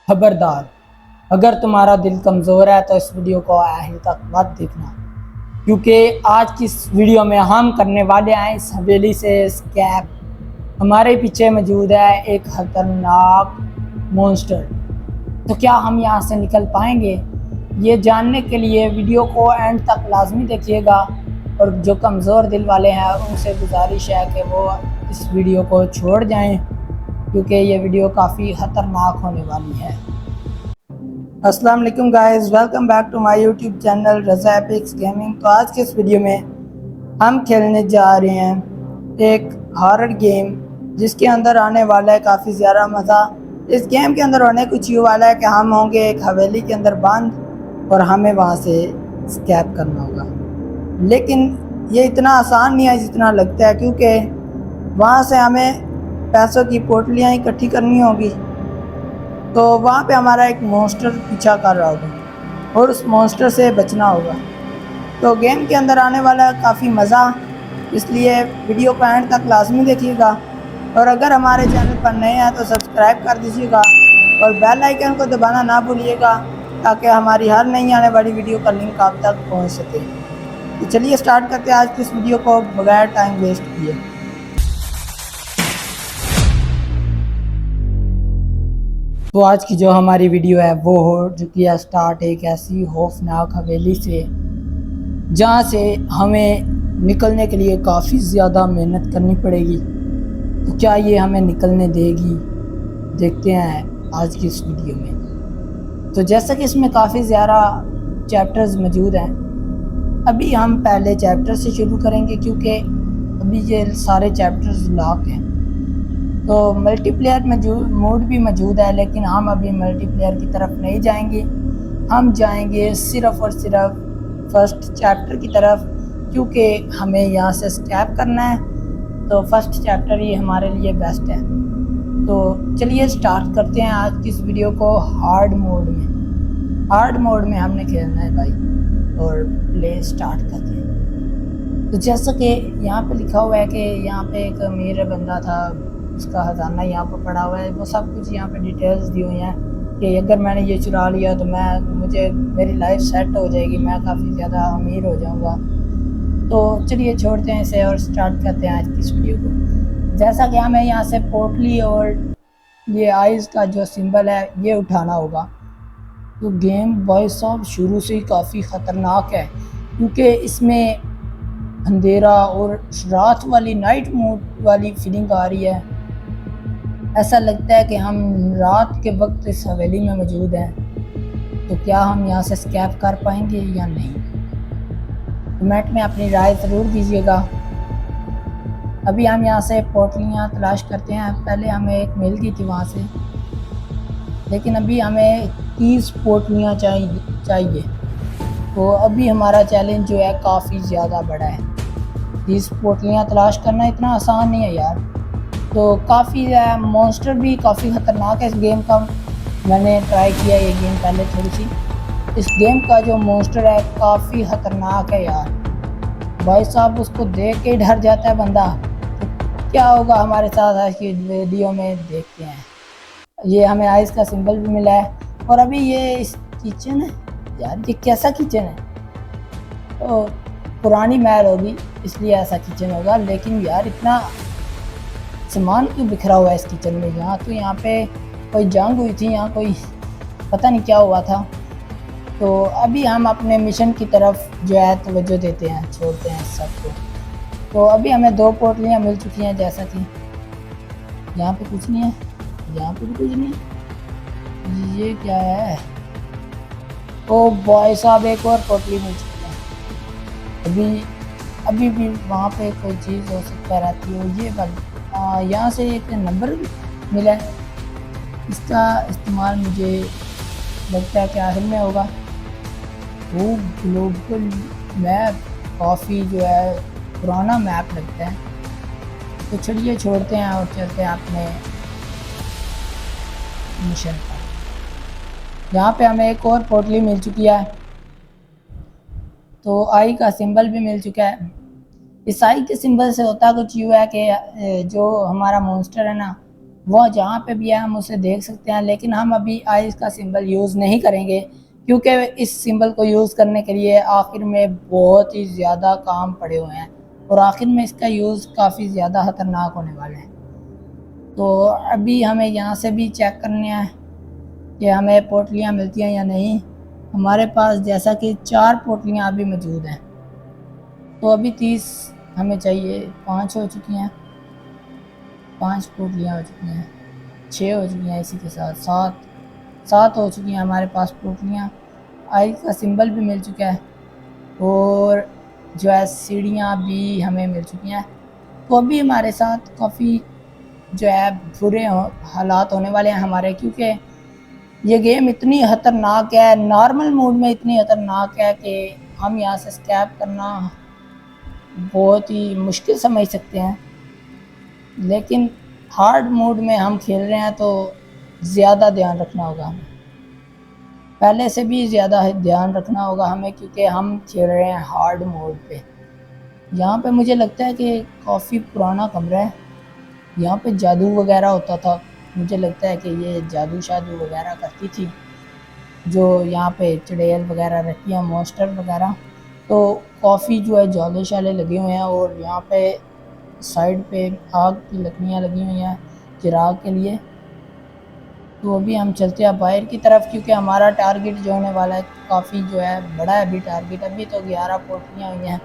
खबरदार, अगर तुम्हारा दिल कमज़ोर है तो इस वीडियो को आखिर तक मत देखना, क्योंकि आज की इस वीडियो में हम करने वाले हैं इस हवेली से स्कैप। हमारे पीछे मौजूद है एक खतरनाक मॉन्स्टर। तो क्या हम यहाँ से निकल पाएंगे? ये जानने के लिए वीडियो को एंड तक लाजमी देखिएगा। और जो कमज़ोर दिल वाले हैं उनसे गुजारिश है कि वो इस वीडियो को छोड़ जाएं, क्योंकि ये वीडियो काफ़ी ख़तरनाक होने वाली है। अस्सलाम वालेकुम guys, welcome back to my YouTube channel Raza Epics Gaming. तो आज के इस वीडियो में हम खेलने जा रहे हैं एक हॉरर गेम, जिसके अंदर आने वाला है काफ़ी ज़्यादा मज़ा। इस गेम के अंदर होने कुछ ये वाला है कि हम होंगे एक हवेली के अंदर बंद और हमें वहाँ से स्कैप करना होगा। लेकिन ये इतना आसान नहीं है जितना लगता है, क्योंकि वहाँ से हमें पैसों की पोटलियाँ इकट्ठी करनी होगी। तो वहाँ पे हमारा एक मॉन्स्टर पीछा कर रहा होगा और उस मॉन्स्टर से बचना होगा। तो गेम के अंदर आने वाला काफ़ी मज़ा, इसलिए वीडियो को एंड तक लाजमी देखिएगा। और अगर हमारे चैनल पर नए हैं तो सब्सक्राइब कर दीजिएगा और बेल आइकन को दबाना ना भूलिएगा, ताकि हमारी हर नई आने वाली वीडियो का लिंक आप तक पहुँच सके। तो चलिए स्टार्ट करते हैं आज की इस वीडियो को बगैर टाइम वेस्ट किए। तो आज की जो हमारी वीडियो है वो हो चुकी है स्टार्ट एक ऐसी खौफनाक हवेली से, जहाँ से हमें निकलने के लिए काफ़ी ज़्यादा मेहनत करनी पड़ेगी। तो क्या ये हमें निकलने देगी? देखते हैं आज की इस वीडियो में। तो जैसा कि इसमें काफ़ी ज़्यादा चैप्टर्स मौजूद हैं, अभी हम पहले चैप्टर से शुरू करेंगे, क्योंकि अभी ये सारे चैप्टर्स लॉक हैं। तो मल्टीप्लेयर मोड भी मौजूद है, लेकिन हम अभी मल्टीप्लेयर की तरफ नहीं जाएंगे। हम जाएंगे सिर्फ़ और सिर्फ फर्स्ट चैप्टर की तरफ, क्योंकि हमें यहाँ से स्कैप करना है। तो फर्स्ट चैप्टर ही हमारे लिए बेस्ट है। तो चलिए स्टार्ट करते हैं आज की इस वीडियो को हार्ड मोड में। हार्ड मोड में हमने खेलना है भाई, और प्ले स्टार्ट करते हैं। तो जैसा कि यहाँ पे लिखा हुआ है कि यहाँ पे एक अमीर बंदा था, उसका ख़जाना यहाँ पर पड़ा हुआ है। वो सब कुछ यहाँ पे डिटेल्स दी हुई हैं कि अगर मैंने ये चुरा लिया तो मेरी लाइफ सेट हो जाएगी, मैं काफ़ी ज़्यादा अमीर हो जाऊँगा। तो चलिए छोड़ते हैं इसे और स्टार्ट करते हैं आज की इस वीडियो को। जैसा कि हमें यहाँ से पोटली और ये आइज़ का जो सिंबल है ये उठाना होगा। तो गेम भाई साहब शुरू से ही काफ़ी ख़तरनाक है, क्योंकि इसमें अंधेरा और रात वाली नाइट मोड वाली फीलिंग आ रही है। ऐसा लगता है कि हम रात के वक्त इस हवेली में मौजूद हैं। तो क्या हम यहाँ से स्कैप कर पाएंगे या नहीं? कमेंट में अपनी राय ज़रूर दीजिएगा। अभी हम यहाँ से पोटलियाँ तलाश करते हैं। पहले हमें एक मिल गई थी वहाँ से, लेकिन अभी हमें 30 पोटलियाँ चाहिए। तो अभी हमारा चैलेंज जो है काफ़ी ज़्यादा बड़ा है। 30 पोटलियाँ तलाश करना इतना आसान नहीं है यार। तो काफ़ी मॉन्स्टर भी काफ़ी ख़तरनाक है इस गेम का। मैंने ट्राई किया ये गेम पहले थोड़ी सी। इस गेम का जो मॉन्स्टर है काफ़ी ख़तरनाक है यार। भाई साहब उसको देख के ही डर जाता है बंदा। तो क्या होगा हमारे साथ आज की वीडियो में देखते हैं। ये हमें आइस का सिंबल भी मिला है। और अभी ये इस किचन है यार, ये कैसा किचन है? तो पुरानी महल होगी इसलिए ऐसा किचन होगा। लेकिन यार इतना सामान क्यों बिखरा हुआ है इस किचन में? यहाँ पे कोई जंग हुई थी, यहाँ कोई पता नहीं क्या हुआ था। तो अभी हम अपने मिशन की तरफ जो है तवज्जो देते हैं, छोड़ते हैं सबको। तो अभी हमें 2 पोटलियाँ मिल चुकी हैं। जैसा कि यहाँ पे कुछ नहीं है, यहाँ पे भी कुछ नहीं है। ये क्या है? ओ भाई साहब, एक और पोटली मिल चुकी है। अभी भी वहाँ पे कोई चीज़ हो सकता रहती है। ये वाली यहाँ से एक नंबर मिला है, इसका इस्तेमाल मुझे लगता है कि आखिर में होगा। वो ग्लोबल मैप काफ़ी जो है पुराना मैप लगता है। तो चलिए छोड़ते हैं और चलते हैं अपने मिशन पर। यहाँ पे हमें एक और पोटली मिल चुकी है। तो आई का सिंबल भी मिल चुका है। इस आई के सिंबल से होता कुछ यूँ है कि जो हमारा मॉन्स्टर है ना, वो जहाँ पे भी है हम उसे देख सकते हैं, लेकिन हम अभी आइस का सिंबल यूज़ नहीं करेंगे क्योंकि इस सिंबल को यूज़ करने के लिए आखिर में बहुत ही ज़्यादा काम पड़े हुए हैं और आखिर में इसका यूज़ काफ़ी ज़्यादा ख़तरनाक होने वाला है। तो अभी हमें यहाँ से भी चेक करने हैं कि हमें पोटलियाँ मिलती हैं या नहीं। हमारे पास जैसा कि 4 पोटलियाँ अभी मौजूद हैं, तो अभी 30 हमें चाहिए। 5 हो चुकी हैं, 5 पोटलियाँ हो चुकी हैं, 6 हो चुकी हैं, इसी के साथ 7 हो चुकी हैं हमारे पास पोटलियाँ। आई का सिंबल भी मिल चुका है और जो है सीढ़ियाँ भी हमें मिल चुकी हैं। तो अभी हमारे साथ काफ़ी जो है बुरे हालात होने वाले हैं हमारे, क्योंकि ये गेम इतनी ख़तरनाक है, नॉर्मल मोड में इतनी ख़तरनाक है कि हम यहाँ से स्कैप करना बहुत ही मुश्किल समझ सकते हैं। लेकिन हार्ड मोड में हम खेल रहे हैं तो ज़्यादा ध्यान रखना होगा हमें, पहले से भी ज़्यादा ध्यान रखना होगा हमें, क्योंकि हम खेल रहे हैं हार्ड मोड पे। यहाँ पे मुझे लगता है कि काफ़ी पुराना कमरा है, यहाँ पे जादू वगैरह होता था। मुझे लगता है कि ये जादू शादू वगैरह करती थी, जो यहाँ पे चुड़ैल वगैरह रहती हैं, मॉन्स्टर वगैरह। तो काफ़ी जो है जाले शाले लगे हुए हैं और यहाँ पे साइड पे आग की लकड़ियाँ लगी हुई हैं चिराग के लिए। तो अभी हम चलते हैं बाहर की तरफ, क्योंकि हमारा टारगेट जो होने वाला है काफ़ी जो है बड़ा है अभी टारगेट। अभी तो 11 पोटलियाँ हुई हैं,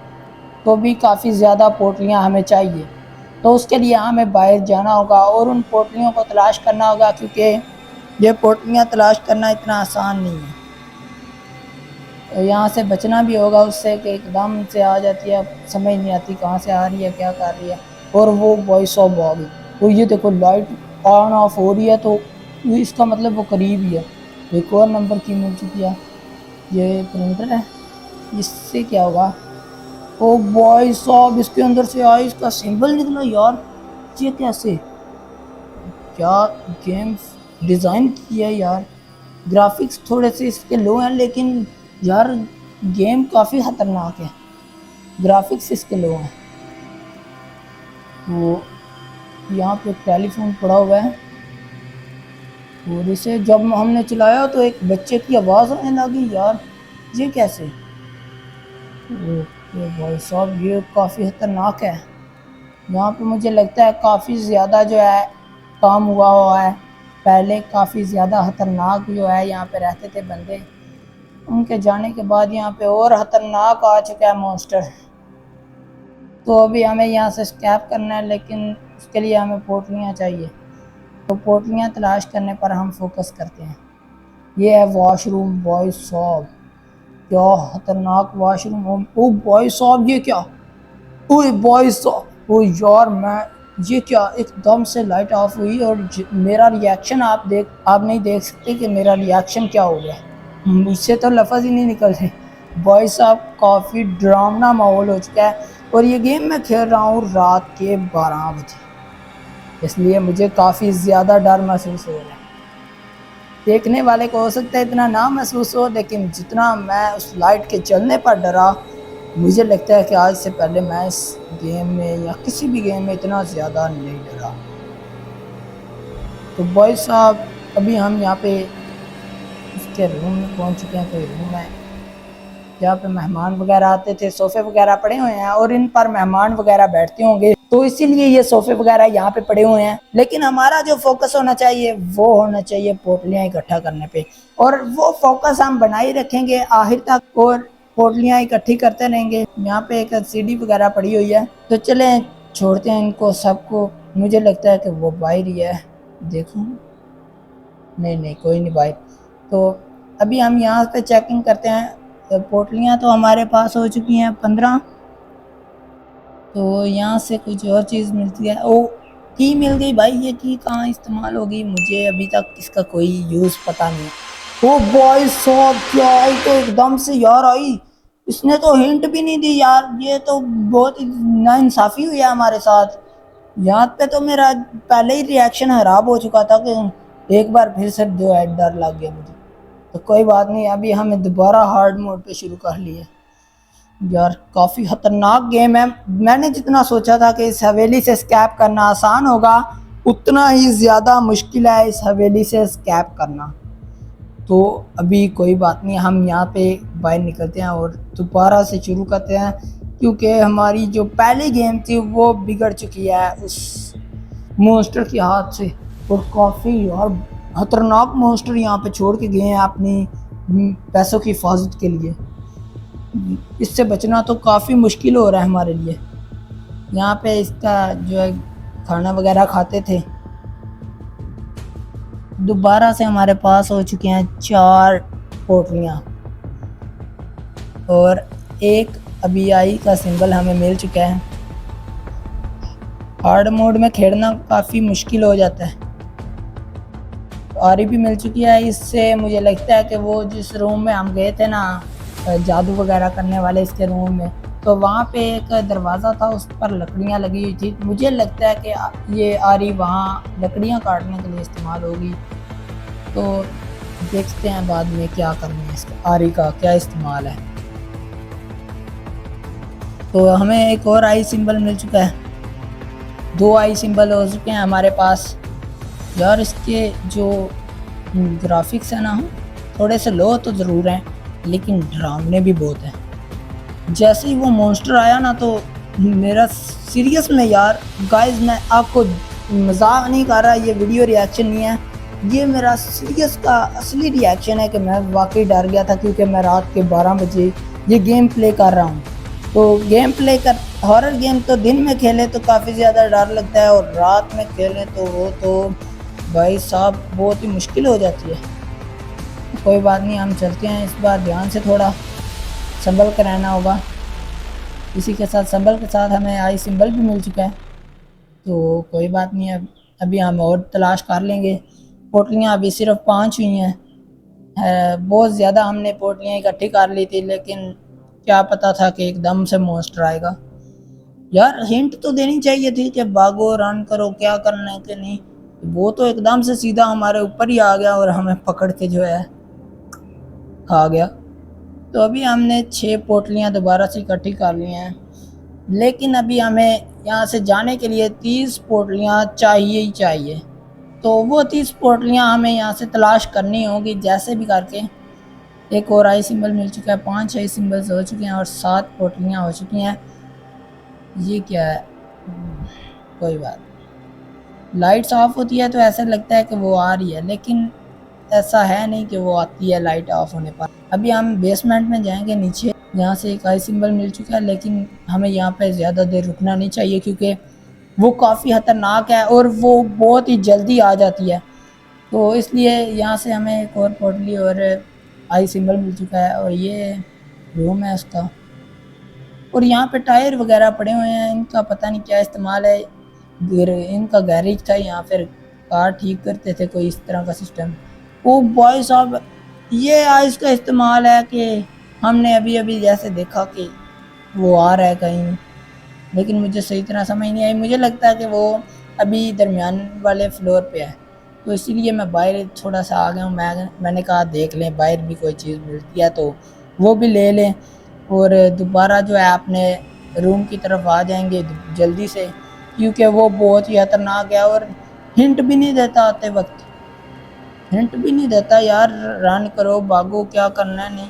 तो भी काफ़ी ज़्यादा पोटलियाँ हमें चाहिए। तो उसके लिए हमें बाहर जाना होगा और उन पोटलियों को तलाश करना होगा, क्योंकि ये पोटलियाँ तलाश करना इतना आसान नहीं है। तो यहाँ से बचना भी होगा उससे कि एकदम से आ जाती है, समझ नहीं आती कहाँ से आ रही है, क्या कर रही है। और वो वॉइस ऑफ आ गई, तो ये देखो लाइट ऑन ऑफ हो रही है, तो इसका मतलब वो करीब ही है। एक और नंबर की मिल चुकी है, ये प्रिंटर है, इससे क्या होगा। ओ वॉइस ऑफ, इसके अंदर से आया इसका सिंबल निकला यार। ये कैसे, क्या गेम डिज़ाइन किया है यार। ग्राफिक्स थोड़े से इसके लो हैं, लेकिन यार गेम काफ़ी ख़तरनाक है, ग्राफिक्स इसके लो हैं। तो यहाँ पे टेलीफोन पड़ा हुआ है और इसे जब हमने चलाया तो एक बच्चे की आवाज़ आने लगी यार। ये कैसे, ओके भाई साहब ये काफ़ी ख़तरनाक है। यहाँ पे मुझे लगता है काफ़ी ज़्यादा जो है काम हुआ है। पहले काफ़ी ज़्यादा ख़तरनाक जो है यहाँ पे रहते थे बंदे, उनके जाने के बाद यहाँ पे और ख़तरनाक आ चुका है मॉन्स्टर। तो अभी हमें यहाँ से स्कैप करना है, लेकिन उसके लिए हमें पोटलियाँ चाहिए। तो पोटलियाँ तलाश करने पर हम फोकस करते हैं। ये है वॉशरूम बॉय साहब, क्या ख़तरनाक वॉशरूम। ओ बॉय साहब ये क्या, ओए बॉय साहब, ओ यार मैं, ये क्या, एकदम से लाइट ऑफ हुई और मेरा रिएक्शन आप नहीं देख सकते कि मेरा रिएक्शन क्या हो गया। मुझसे तो लफ्ज़ ही नहीं निकल रहे। बॉय साहब काफ़ी डरावना माहौल हो चुका है और ये गेम मैं खेल रहा हूँ रात के 12 बजे, इसलिए मुझे काफ़ी ज़्यादा डर महसूस हो रहा है। देखने वाले को हो सकता है इतना ना महसूस हो, लेकिन जितना मैं उस लाइट के चलने पर डरा, मुझे लगता है कि आज से पहले मैं इस गेम में या किसी भी गेम में इतना ज़्यादा नहीं डरा। तो बॉय साहब अभी हम यहाँ पे इसके रूम में पहुँच चुके हैं। कोई रूम है जहाँ पे मेहमान वगैरह आते थे, सोफ़े वगैरह पड़े हुए हैं और इन पर मेहमान वगैरह बैठते होंगे, तो इसीलिए ये सोफ़े वगैरह यहाँ पे पड़े हुए हैं। लेकिन हमारा जो फोकस होना चाहिए वो होना चाहिए पोटलियाँ इकट्ठा करने पे, और वो फोकस हम बनाए रखेंगे आखिर तक और पोटलियाँ इकट्ठी करते रहेंगे। यहाँ पे एक सीढ़ी वगैरह पड़ी हुई है, तो चले छोड़ते हैं इनको सबको। मुझे लगता है कि वो बाहर ही है, देखो, नहीं कोई नहीं बाहर। तो अभी हम यहाँ पे चेकिंग करते हैं। तो पोटलियाँ तो हमारे पास हो चुकी हैं 15। तो यहाँ से कुछ और चीज़ मिलती है, ओ की मिल गई भाई। ये की कहाँ इस्तेमाल होगी, मुझे अभी तक इसका कोई यूज़ पता नहीं है। ओ बॉय साहब क्या आई, तो एकदम से यार आई, इसने तो हिंट भी नहीं दी यार। ये तो बहुत नाइंसाफ़ी हुई है हमारे साथ। यहाँ पे तो मेरा पहले ही रिएक्शन ख़राब हो चुका था कि एक बार फिर से जो है डर लग गया मुझे। तो कोई बात नहीं, अभी हमें दोबारा हार्ड मोड पे शुरू कर लिया। यार काफ़ी ख़तरनाक गेम है। मैंने जितना सोचा था कि इस हवेली से स्कैप करना आसान होगा, उतना ही ज़्यादा मुश्किल है इस हवेली से स्कैप करना। तो अभी कोई बात नहीं, हम यहाँ पे बाहर निकलते हैं और दोबारा से शुरू करते हैं, क्योंकि हमारी जो पहली गेम थी वो बिगड़ चुकी है उस मॉन्स्टर के हाथ से। और काफ़ी और खतरनाक मॉन्स्टर यहाँ पे छोड़ के गए हैं अपनी पैसों की हिफाजत के लिए। इससे बचना तो काफ़ी मुश्किल हो रहा है हमारे लिए। यहाँ पे इसका जो है खाना वगैरह खाते थे। दोबारा से हमारे पास हो चुके हैं 4 पोटलियाँ और एक अभी आई का सिंबल हमें मिल चुका है। हार्ड मोड में खेलना काफ़ी मुश्किल हो जाता है। आरी भी मिल चुकी है। इससे मुझे लगता है कि वो जिस रूम में हम गए थे ना जादू वगैरह करने वाले इसके रूम में, तो वहाँ पे एक दरवाज़ा था, उस पर लकड़ियाँ लगी हुई थी। मुझे लगता है कि ये आरी वहाँ लकड़ियाँ काटने के लिए इस्तेमाल होगी। तो देखते हैं बाद में क्या करना है, इसका आरी का क्या इस्तेमाल है। तो हमें एक और आई सिंबल मिल चुका है। 2 आई सिंबल हो चुके हैं हमारे पास। यार इसके जो ग्राफिक्स है ना थोड़े से लो तो ज़रूर हैं, लेकिन डरावने भी बहुत हैं। जैसे ही वो मॉन्स्टर आया ना तो मेरा सीरियस में यार गाइस, मैं आपको मजाक नहीं कर रहा, ये वीडियो रिएक्शन नहीं है, ये मेरा सीरियस का असली रिएक्शन है कि मैं वाकई डर गया था, क्योंकि मैं रात के 12 बजे ये गेम प्ले कर रहा हूँ। तो गेम प्ले कर हॉरर गेम तो दिन में खेले तो काफ़ी ज़्यादा डर लगता है, और रात में खेलें तो वो तो भाई साहब बहुत ही मुश्किल हो जाती है। कोई बात नहीं, हम चलते हैं। इस बार ध्यान से थोड़ा संभल कर रहना होगा। इसी के साथ संभल के साथ हमें आई सिंबल भी मिल चुका है, तो कोई बात नहीं है, अभी हम और तलाश कर लेंगे। पोटलियाँ अभी सिर्फ 5 हुई हैं। बहुत ज़्यादा हमने पोटलियाँ इकट्ठी कर ली थी, लेकिन क्या पता था कि एकदम से मॉन्स्टर आएगा। यार हिंट तो देनी चाहिए थी कि भागो, रन करो, क्या करना है कि नहीं। वो तो एकदम से सीधा हमारे ऊपर ही आ गया और हमें पकड़ के जो है खा गया। तो अभी हमने 6 पोटलियाँ दोबारा से इकट्ठी कर ली हैं, लेकिन अभी हमें यहाँ से जाने के लिए 30 पोटलियाँ चाहिए ही चाहिए। तो वो 30 पोटलियाँ हमें यहाँ से तलाश करनी होगी जैसे भी करके। एक और आई सिंबल मिल चुका है, 5 आई सिंबल्स हो चुके हैं और 7 पोटलियाँ हो चुकी हैं। ये क्या है? कोई बात, लाइट्स ऑफ होती है तो ऐसा लगता है कि वो आ रही है, लेकिन ऐसा है नहीं कि वो आती है लाइट ऑफ होने पर। अभी हम बेसमेंट में जाएंगे नीचे। यहाँ से एक आई सिंबल मिल चुका है, लेकिन हमें यहाँ पे ज़्यादा देर रुकना नहीं चाहिए, क्योंकि वो काफ़ी ख़तरनाक है और वो बहुत ही जल्दी आ जाती है। तो इसलिए यहाँ से हमें एक और पोटली और आई सिंबल मिल चुका है, और ये रूम है उसका। और यहाँ पे टायर वगैरह पड़े हुए हैं, इनका पता नहीं क्या इस्तेमाल है। इनका गैरेज था, यहाँ फिर कार ठीक करते थे, कोई इस तरह का सिस्टम। ओ भाई साहब, ये आइस का इस्तेमाल है कि हमने अभी अभी जैसे देखा कि वो आ रहा है कहीं, लेकिन मुझे सही तरह समझ नहीं आई। मुझे लगता है कि वो अभी दरमियान वाले फ्लोर पे है, तो इसीलिए मैं बाहर थोड़ा सा आ गया हूँ। मैंने कहा देख लें बाहर भी कोई चीज़ मिलती है तो वो भी ले लें, और दोबारा जो है अपने रूम की तरफ आ जाएंगे जल्दी से, क्योंकि वो बहुत ही खतरनाक है और हिंट भी नहीं देता आते वक्त, हिंट भी नहीं देता यार। रन करो, भागो, क्या करना है, नहीं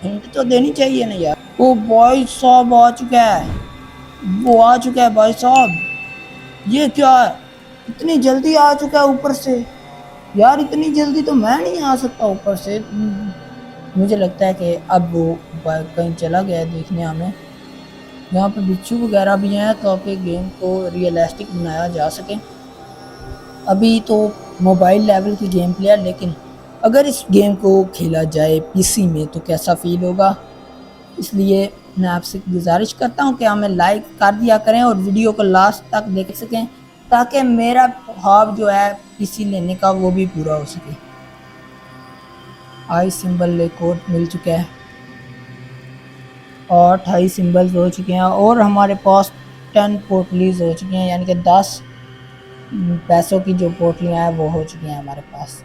हिंट तो देनी चाहिए ना यार। ओ भाई साहब आ चुका है, वो आ चुका है भाई साहब। ये क्या है, इतनी जल्दी आ चुका है ऊपर से? यार इतनी जल्दी तो मैं नहीं आ सकता ऊपर से। मुझे लगता है कि अब वो कहीं चला गया है देखने हमें। यहाँ पे बिच्छू वगैरह भी हैं ताकि गेम को रियलिस्टिक बनाया जा सके। अभी तो मोबाइल लेवल की गेम प्ले है, लेकिन अगर इस गेम को खेला जाए पीसी में तो कैसा फील होगा। इसलिए मैं आपसे गुजारिश करता हूँ कि हमें लाइक कर दिया करें और वीडियो को लास्ट तक देख सकें, ताकि मेरा ख्वाब जो है पीसी लेने का वो भी पूरा हो सके। आई सिंबल एक और मिल चुका है, 8 आई सिंबल्स हो चुके हैं, और हमारे पास 10 पोटलीज हो चुकी हैं, यानी कि 10 पैसों की जो पोटलियाँ हैं वो हो चुकी हैं हमारे पास।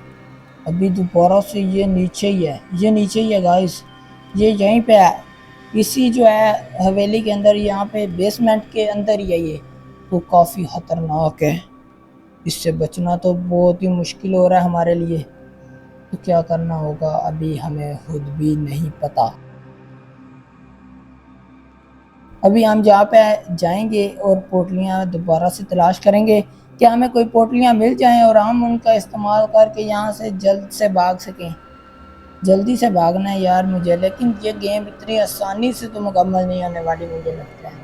अभी दोबारा से ये नीचे ही है, ये नीचे ही है गाइस, ये यहीं पे है, इसी जो है हवेली के अंदर, यहाँ पे बेसमेंट के अंदर ही है ये। तो काफ़ी ख़तरनाक है। इससे बचना तो बहुत ही मुश्किल हो रहा है हमारे लिए। तो क्या करना होगा अभी हमें खुद भी नहीं पता। अभी हम जहाँ पे जाएंगे और पोटलियाँ दोबारा से तलाश करेंगे कि हमें कोई पोटलियाँ मिल जाएं और हम उनका इस्तेमाल करके यहाँ से जल्द से भाग सकें। जल्दी से भागना है यार मुझे, लेकिन ये गेम इतनी आसानी से तो मुकम्मल नहीं होने वाली मुझे लगता है,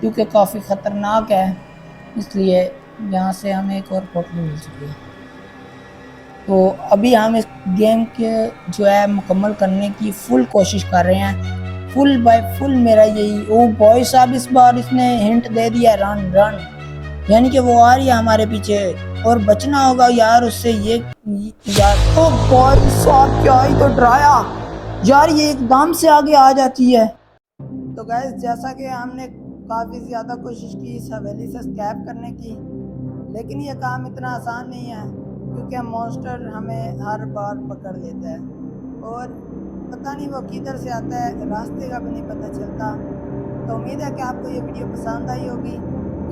क्योंकि काफ़ी ख़तरनाक है। इसलिए यहाँ से हमें एक और पोटली मिल चुकी है। तो अभी हम इस गेम के जो है मुकम्मल करने की फुल कोशिश कर रहे हैं, फुल बाय फुल मेरा यही। ओ बॉय साहब, इस बार इसने हिंट दे दिया, रन रन, यानी कि वो आ रही है हमारे पीछे और बचना होगा यार उससे। ये यार, ओ बॉय साहब क्या ही तो डराया यार, ये एकदम से आगे आ जाती है। तो गैस जैसा कि हमने काफ़ी ज़्यादा कोशिश की इस हवेली से स्कैप करने की, लेकिन ये काम इतना आसान नहीं है, क्योंकि मॉन्स्टर हमें हर बार पकड़ लेता है और पता नहीं वो किधर से आता है, रास्ते का भी नहीं पता चलता। तो उम्मीद है कि आपको ये वीडियो पसंद आई होगी,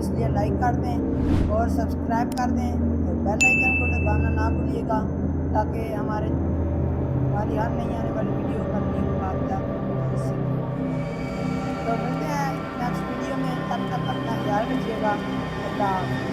इसलिए लाइक कर दें और सब्सक्राइब कर दें और बेल आइकन को दबाना ना भूलिएगा, ताकि हमारी हर नई आने वाली वीडियो का लिंक आप तक पहुंच सके। तो मिलते हैं नेक्स्ट वीडियो में, तब तक अपना ख्याल रखिएगा। अल्लाह।